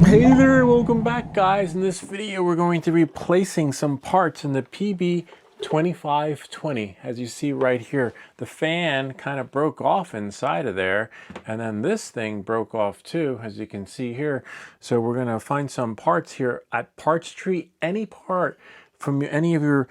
Hey there, welcome back guys. In this video we're going to be replacing some parts in the PB-2520. As you see right here, the fan kind of broke off inside of there, and then this thing broke off too, as you can see here. So we're going to find some parts here at Parts Tree. Any part from any of your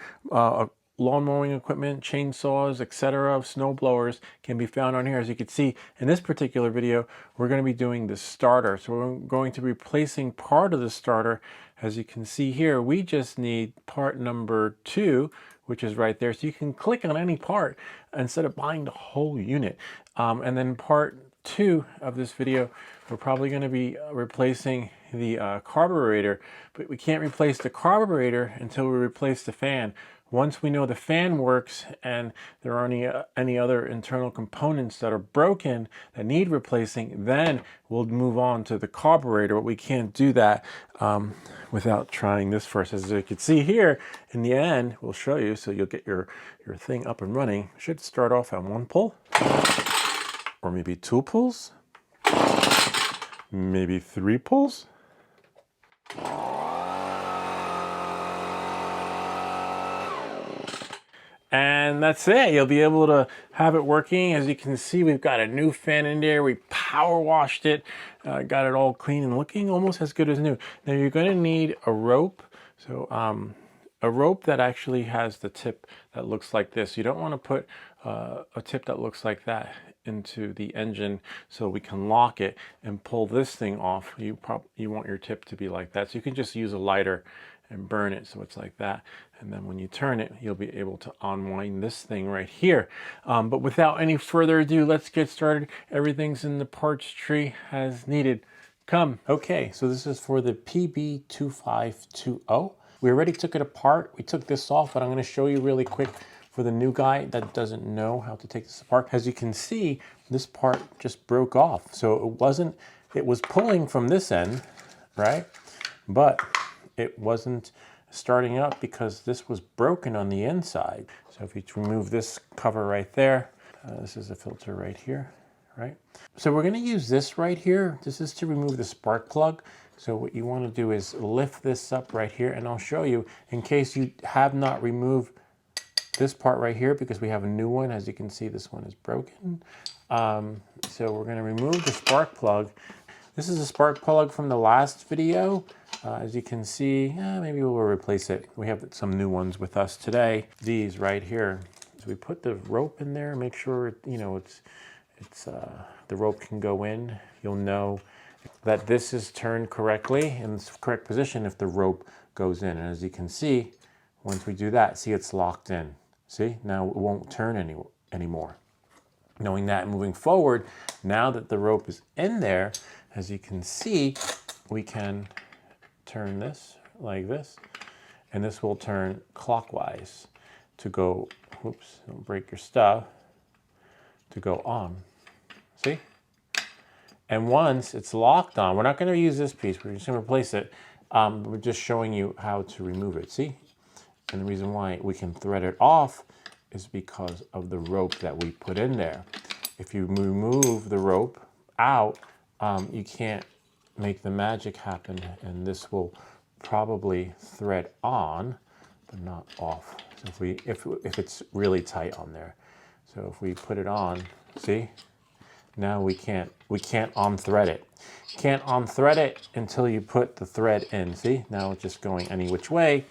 lawn mowing equipment, chainsaws, etc., snow blowers can be found on here. As you can see in this particular video, we're going to be doing the starter. So we're going to be replacing part of the starter. As you can see here, we just need part number 2, which is right there. So you can click on any part instead of buying the whole unit. And then part 2 of this video, we're probably going to be replacing the carburetor, but we can't replace the carburetor until we replace the fan. Once we know the fan works and there aren't any other internal components that are broken that need replacing, then we'll move on to the carburetor. But we can't do that without trying this first. As you can see here, in the end, we'll show you, so you'll get your thing up and running. It should start off on 1 pull, or maybe 2 pulls, maybe 3 pulls. And that's it. You'll be able to have it working. As you can see, we've got a new fan in there. We power washed it, got it all clean and looking almost as good as new. Now you're going to need a rope. So a rope that actually has the tip that looks like this. You don't want to put a tip that looks like that into the engine, so we can lock it and pull this thing off. You want your tip to be like that. So you can just use a lighter and burn it so it's like that, and then when you turn it, you'll be able to unwind this thing right here. But without any further ado, let's get started. Everything's in the parts tree as needed. Come. Okay, so this is for the PB-2520. We already took it apart. We took this off, but I'm going to show you really quick for the new guy that doesn't know how to take this apart. As you can see, this part just broke off. So it was pulling from this end, right? But it wasn't starting up because this was broken on the inside. So if you remove this cover right there, this is a filter right here, right? So we're going to use this right here. This is to remove the spark plug. So what you want to do is lift this up right here, and I'll show you in case you have not removed this part right here, because we have a new one. As you can see, this one is broken. So we're going to remove the spark plug. This is a spark plug from the last video. As you can see, maybe we'll replace it. We have some new ones with us today. These right here. So we put the rope in there, make sure the rope can go in. You'll know that this is turned correctly in the correct position if the rope goes in. And as you can see, once we do that, see, it's locked in. See, now it won't turn anymore. Knowing that, moving forward, now that the rope is in there, as you can see, we can turn this like this, and this will turn clockwise to go, oops, don't break your stuff, to go on. See? And once it's locked on, we're not going to use this piece, we're just going to replace it. We're just showing you how to remove it. See? And the reason why we can thread it off is because of the rope that we put in there. If you remove the rope out, you can't make the magic happen, and this will probably thread on, but not off. So if it's really tight on there. So if we put it on, see? Now we can't unthread it. Can't unthread it until you put the thread in. See? Now it's just going any which way.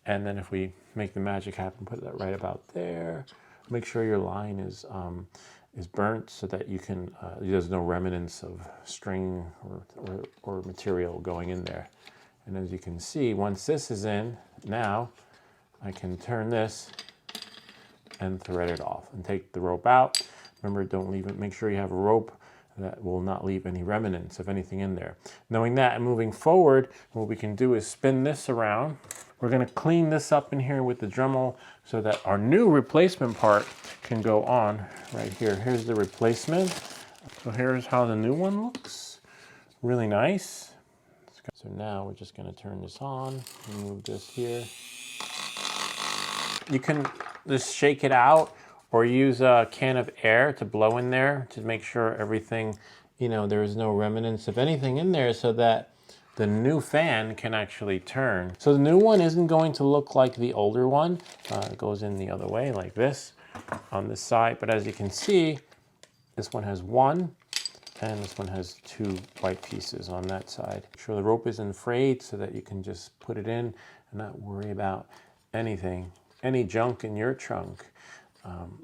And then if we make the magic happen, put that right about there. Make sure your line is burnt so that you can, there's no remnants of string or material going in there. And as you can see, once this is in, now I can turn this and thread it off and take the rope out. Remember, don't leave it. Make sure you have a rope that will not leave any remnants of anything in there. Knowing that, and moving forward, what we can do is spin this around. We're going to clean this up in here with the Dremel so that our new replacement part can go on right here. Here's the replacement. So here's how the new one looks. Really nice. So now we're just going to turn this on, remove this here. You can just shake it out or use a can of air to blow in there to make sure everything, there is no remnants of anything in there, so that the new fan can actually turn. So the new one isn't going to look like the older one. It goes in the other way like this on this side. But as you can see, this one has one and this one has two white pieces on that side. Make sure the rope isn't frayed so that you can just put it in and not worry about anything, any junk in your trunk.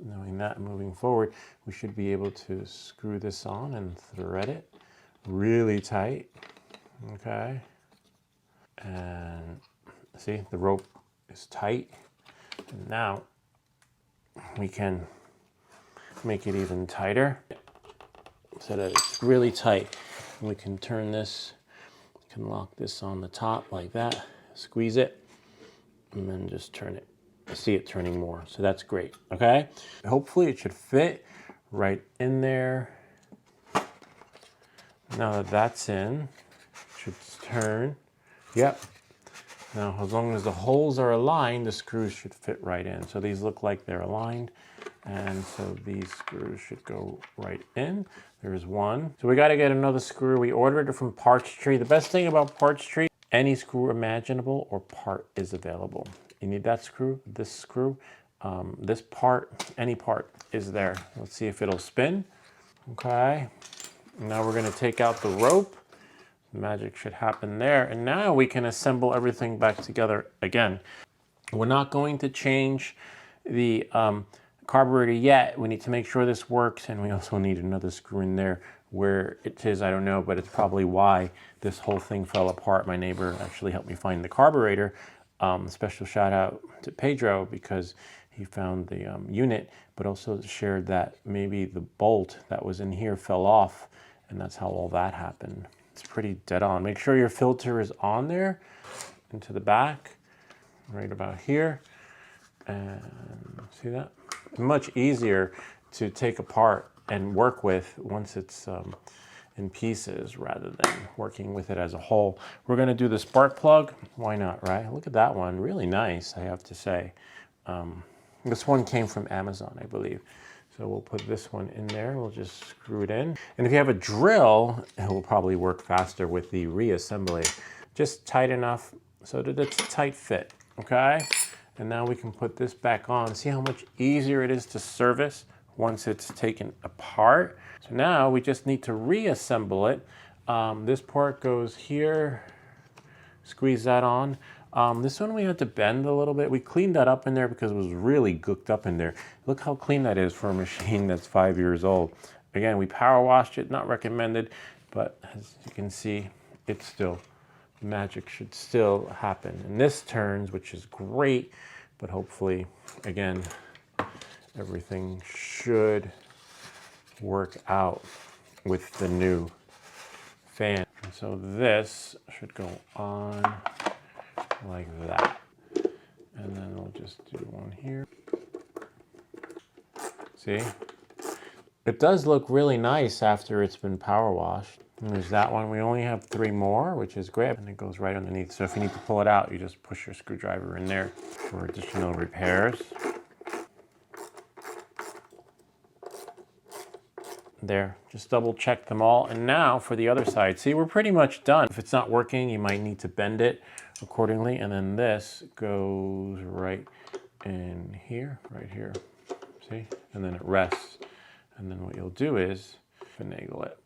Knowing that moving forward, we should be able to screw this on and thread it really tight. Okay. And see, the rope is tight. And now we can make it even tighter so that it's really tight. And we can turn this, we can lock this on the top like that, squeeze it, and then just turn it. I see it turning more, so that's great, okay? Hopefully it should fit right in there. Now that that's in, it should turn. Yep. Now, as long as the holes are aligned, the screws should fit right in. So these look like they're aligned, and so these screws should go right in. There's one. So we gotta get another screw. We ordered it from Parts Tree. The best thing about Parts Tree, any screw imaginable or part is available. You need that screw, this part, any part is there. Let's see if it'll spin. Okay. Now we're going to take out the rope. Magic should happen there. And now we can assemble everything back together again. We're not going to change the carburetor yet. We need to make sure this works. And we also need another screw in there. Where it is, I don't know, but it's probably why this whole thing fell apart. My neighbor actually helped me find the carburetor. Special shout out to Pedro because he found the unit, but also shared that maybe the bolt that was in here fell off, and that's how all that happened. It's pretty dead on. Make sure your filter is on there, into the back, right about here. And see that? Much easier to take apart and work with once it's in pieces rather than working with it as a whole. We're gonna do the spark plug. Why not, right? Look at that one, really nice, I have to say. This one came from Amazon, I believe. So we'll put this one in there, we'll just screw it in. And if you have a drill, it will probably work faster with the reassembly. Just tight enough so that it's a tight fit, okay? And now we can put this back on. See how much easier it is to service once it's taken apart. So now we just need to reassemble it. This part goes here, squeeze that on. This one we had to bend a little bit. We cleaned that up in there because it was really gooked up in there. Look how clean that is for a machine that's 5 years old. Again, we power washed it, not recommended, but as you can see, it's still, magic should still happen. And this turns, which is great, but hopefully, again, everything should work out with the new fan. And so this should go on like that. And then we'll just do one here. See? It does look really nice after it's been power washed. And there's that one. We only have 3 more, which is great. And it goes right underneath. So if you need to pull it out, you just push your screwdriver in there for additional repairs. There, just double check them all. And now for the other side, see, we're pretty much done. If it's not working, you might need to bend it accordingly. And then this goes right in here, right here, see? And then it rests. And then what you'll do is finagle it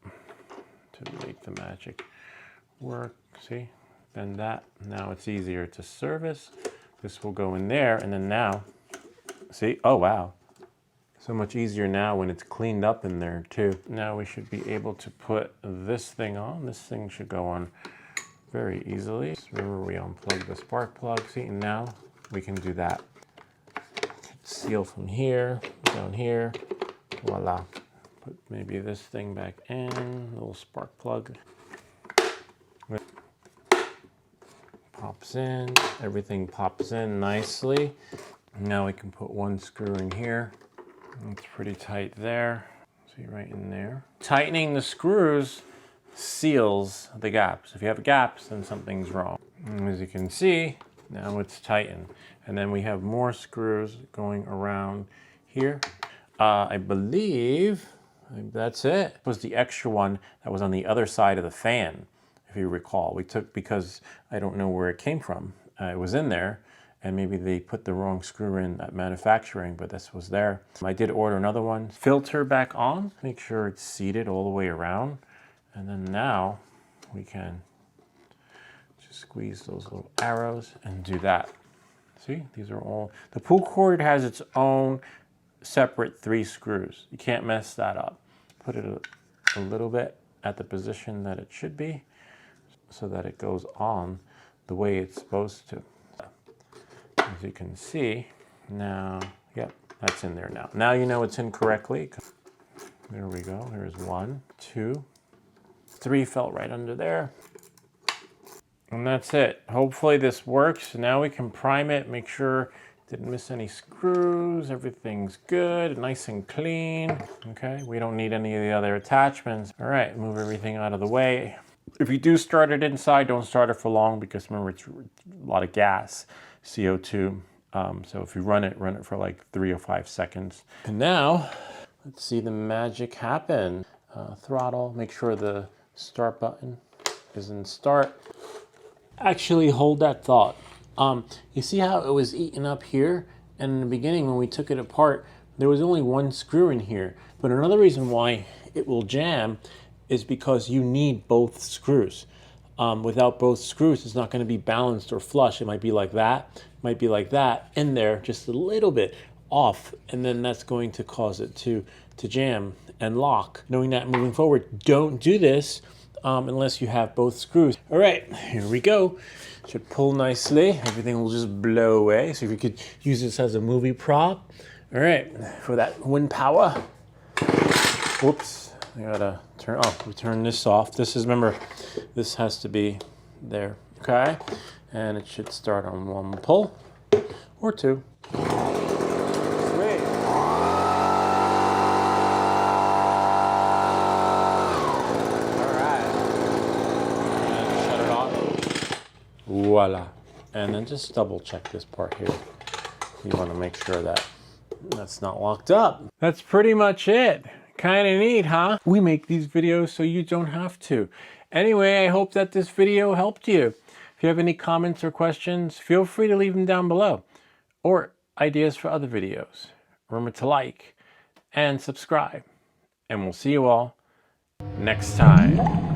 to make the magic work, see? Bend that, now it's easier to service. This will go in there, and then now, see, oh wow. So much easier now when it's cleaned up in there too. Now we should be able to put this thing on. This thing should go on very easily. Remember, we unplugged the spark plug. See, and now we can do that. Seal from here, down here, voila. Put maybe this thing back in, little spark plug. Pops in, everything pops in nicely. Now we can put one screw in here. It's pretty tight there. See, right in there. Tightening the screws seals the gaps. If you have gaps, then something's wrong. And as you can see, now it's tightened. And then we have more screws going around here. I believe that's it. It was the extra one that was on the other side of the fan. if you recall. We took, because I don't know where it came from. It was in there, and maybe they put the wrong screw in at manufacturing, but this was there. I did order another one. Filter back on, make sure it's seated all the way around. And then now we can just squeeze those little arrows and do that. See, these are all, the pull cord has its own separate 3 screws. You can't mess that up. Put it a little bit at the position that it should be so that it goes on the way it's supposed to. As you can see, now, yep, that's in there now. Now you know it's in correctly. There we go. There's 1, 2, 3 felt right under there. And that's it. Hopefully this works. Now we can prime it, make sure didn't miss any screws, everything's good, nice and clean. Okay, we don't need any of the other attachments. All right, move everything out of the way. If you do start it inside, don't start it for long because remember it's a lot of gas, CO2. So if you run it for like 3 or 5 seconds. And now, let's see the magic happen. Throttle, make sure the start button is in start. Actually, hold that thought. You see how it was eaten up here? And in the beginning, when we took it apart, there was only 1 screw in here. But another reason why it will jam is because you need both screws. Without both screws, it's not going to be balanced or flush. It might be like that, might be like that, in there, just a little bit off. And then that's going to cause it to jam and lock. Knowing that moving forward, don't do this unless you have both screws. All right, here we go. Should pull nicely. Everything will just blow away. So if you could use this as a movie prop. All right, for that wind power. Whoops, I gotta turn, we turn this off. This is, remember, this has to be there, okay? And it should start on 1 pull or 2. Voila. And then just double check this part here. You want to make sure that that's not locked up. That's pretty much it. Kind of neat, huh? We make these videos so you don't have to. Anyway, I hope that this video helped you. If you have any comments or questions, feel free to leave them down below. Or ideas for other videos. Remember to like and subscribe. And we'll see you all next time.